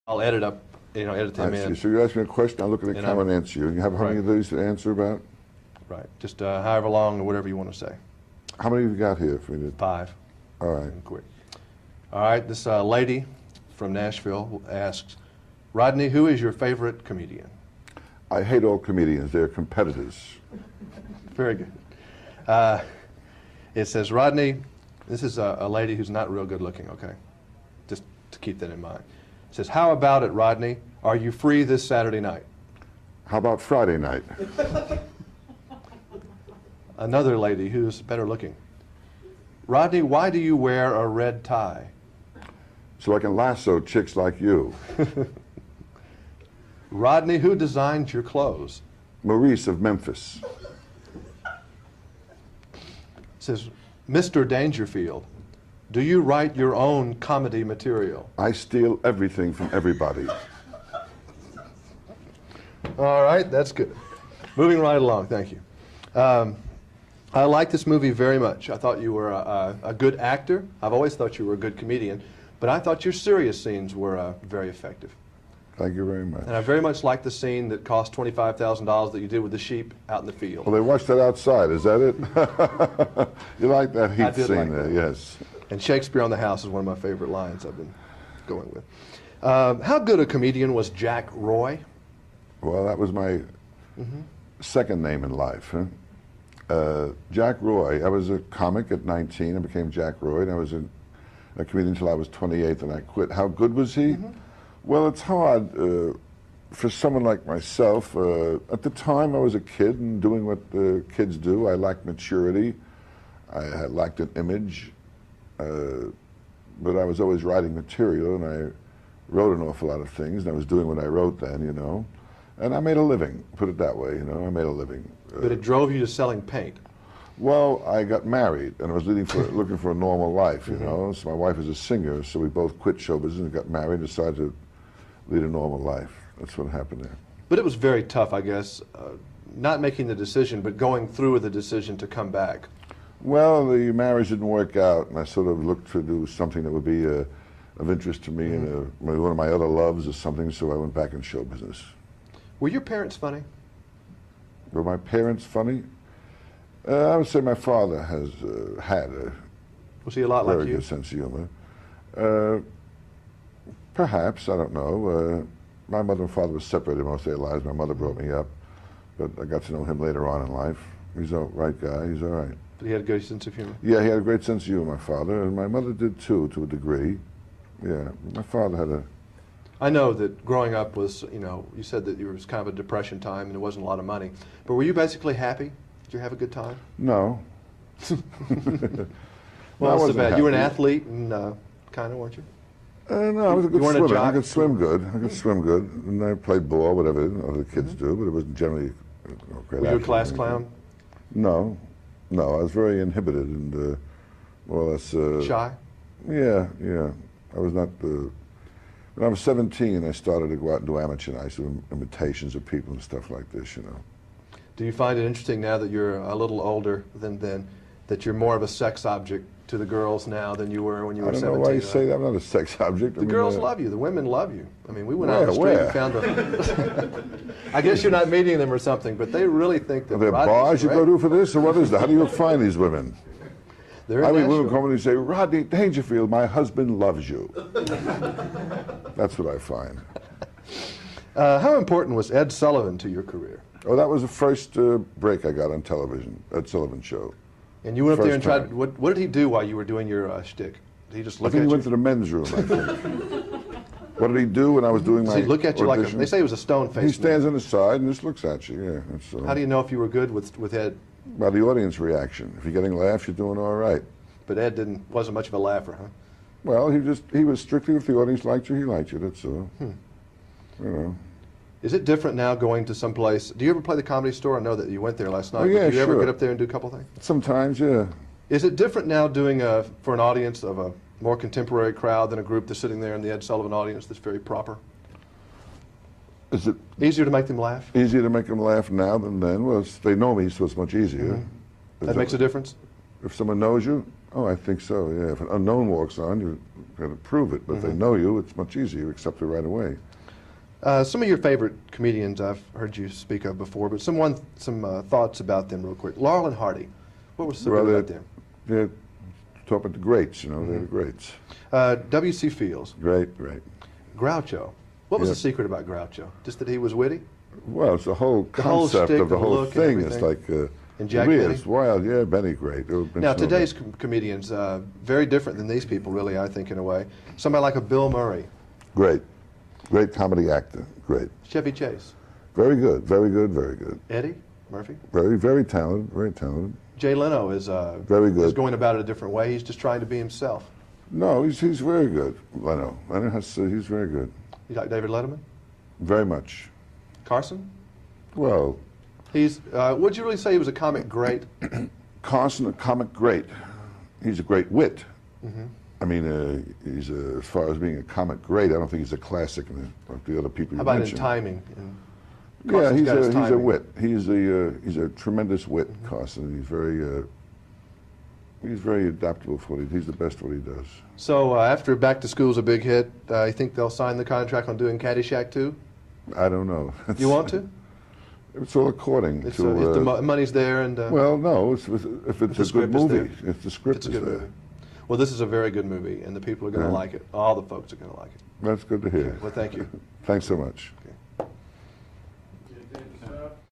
I'll edit up, edit them I in. see. So you ask me a question, I'll look at the camera and answer you. You have how many of these to answer about? Right. Just however long or whatever you want to say. How many have you got here for me to? 5. All right. Quick. All right. This lady from Nashville asks, Rodney, who is your favorite comedian? I hate all comedians. They're competitors. Very good. It says, Rodney, this is a lady who's not real good looking, okay? Just to keep that in mind. It says, how about it, Rodney? Are you free this Saturday night? How about Friday night? Another lady who's better looking. Rodney, why do you wear a red tie? So I can lasso chicks like you. Rodney, who designed your clothes? Maurice of Memphis. It says, Mr. Dangerfield, do you write your own comedy material? I steal everything from everybody. All right, that's good. Moving right along, thank you. I like this movie very much. I thought you were a good actor. I've always thought you were a good comedian, but I thought your serious scenes were very effective. Thank you very much. And I very much like the scene that cost $25,000 that you did with the sheep out in the field. Well, they watched that outside, is that it? You like that heat scene like there, that. yes. And Shakespeare on the House is one of my favorite lines I've been going with. How good a comedian was Jack Roy? Well, that was my second name in life. Huh? Jack Roy, I was a comic at 19. I became Jack Roy, and I was a comedian until I was 28, and I quit. How good was he? Well, it's hard for someone like myself. At the time, I was a kid and doing what kids do. I lacked maturity. I lacked an image. But I was always writing material, and I wrote an awful lot of things, and I was doing what I wrote then, And I made a living, put it that way, I made a living. But it drove you to selling paint. Well, I got married, and I was looking for a normal life, So my wife is a singer, so we both quit show business and got married and decided to lead a normal life. That's what happened there. But it was very tough, I guess, not making the decision, but going through with the decision to come back. Well, the marriage didn't work out, and I sort of looked to do something that would be of interest to me, and one of my other loves is something, so I went back in show business. Were your parents funny? Were my parents funny? I would say my father has had a Was he a lot like very you? good sense of humor. Perhaps, I don't know. My mother and father were separated most of their lives. My mother brought me up, but I got to know him later on in life. He's a right guy, he's all right. But he had a good sense of humor? Yeah, he had a great sense of humor, my father, and my mother did too, to a degree. Yeah, my father had a... I know that growing up was, you said that it was kind of a depression time and there wasn't a lot of money. But were you basically happy? Did you have a good time? No. Well, that's so bad. You were an athlete and kind of, weren't you? No, I was a good You weren't a swimmer. jock? I could swim good. I could swim good. And I played ball, whatever other kids do, but it wasn't generally great. Were you a class clown? No. No, I was very inhibited and more or less... Shy? Yeah. I was not... When I was 17, I started to go out and do amateur nights, do imitations of people and stuff like this, Do you find it interesting now that you're a little older than then, that you're more of a sex object to the girls now than you were when you were 17? I don't know why you say that. I'm not a sex object. The girls love you. The women love you. I mean, we went out on the street and found I guess you're not meeting them or something, but they really think that Are there Rodney's bars you great. go to for this, or what is that? How do you find these women? They're I in mean, women Nashville. come in and say, Rodney Dangerfield, my husband loves you. That's what I find. How important was Ed Sullivan to your career? Oh, that was the first break I got on television, Ed Sullivan Show. And you went up there and First tried, time. what did he do while you were doing your shtick? Did he just I look think at he you? went to the men's room, I think. What did he do when I was doing Does my he look at you like audition? they say he was a stone face? He stands on the side and just looks at you, yeah. That's, How do you know if you were good with Ed? by the audience reaction. If you're getting laughs, you're doing all right. But Ed wasn't much of a laugher, huh? Well, he was strictly, if the audience liked you, he liked you, that's all. Is it different now going to some place? Do you ever play the Comedy Store? I know that you went there last night. Oh, yeah, but do you ever sure. get up there and do a couple things? Sometimes, yeah. Is it different now doing for an audience of a more contemporary crowd than a group that's sitting there in the Ed Sullivan audience that's very proper? Is it Easier to make them laugh? easier to make them laugh now than then? Well, they know me, so it's much easier. That makes a difference? If someone knows you, Oh, I think so, yeah. If an unknown walks on, you've got to prove it. But if they know you, it's much easier. You accept it right away. Some of your favorite comedians I've heard you speak of before, but some thoughts about them real quick. Laurel and Hardy, what was so good about them? They're talking the greats, you know, they're the greats. W.C. Fields. Great. Groucho. What was the secret about Groucho? Just that he was witty? Well, it's the whole concept shtick, of the whole thing. It's like and Jack weird, Benny? it's wild. Yeah, Benny, great. Now, today's comedians, very different than these people, really, I think, in a way. Somebody like a Bill Murray. Great comedy actor, great. Chevy Chase. Very good. Eddie Murphy. Very talented. Jay Leno is very good. Is going about it a different way. He's just trying to be himself. No, he's very good. Leno he's very good. You like David Letterman? Very much. Carson? Well, he's. Would you really say he was a comic great? Carson, a comic great. He's a great wit. I mean, he's as far as being a comic great, I don't think he's a classic like the other people you How about mentioned. in timing? Yeah, he's a wit. He's a tremendous wit, Carson. He's very adaptable for it. He's the best at what he does. So after Back to School's a big hit, you think they'll sign the contract on doing Caddyshack 2? I don't know. You want to? It's all according to... If the money's there and... well, no, if it's a good movie. If the script it's a is good there. movie. Well, this is a very good movie, and the people are going to like it. All the folks are going to like it. That's good to hear. Okay, well, thank you. Thanks so much.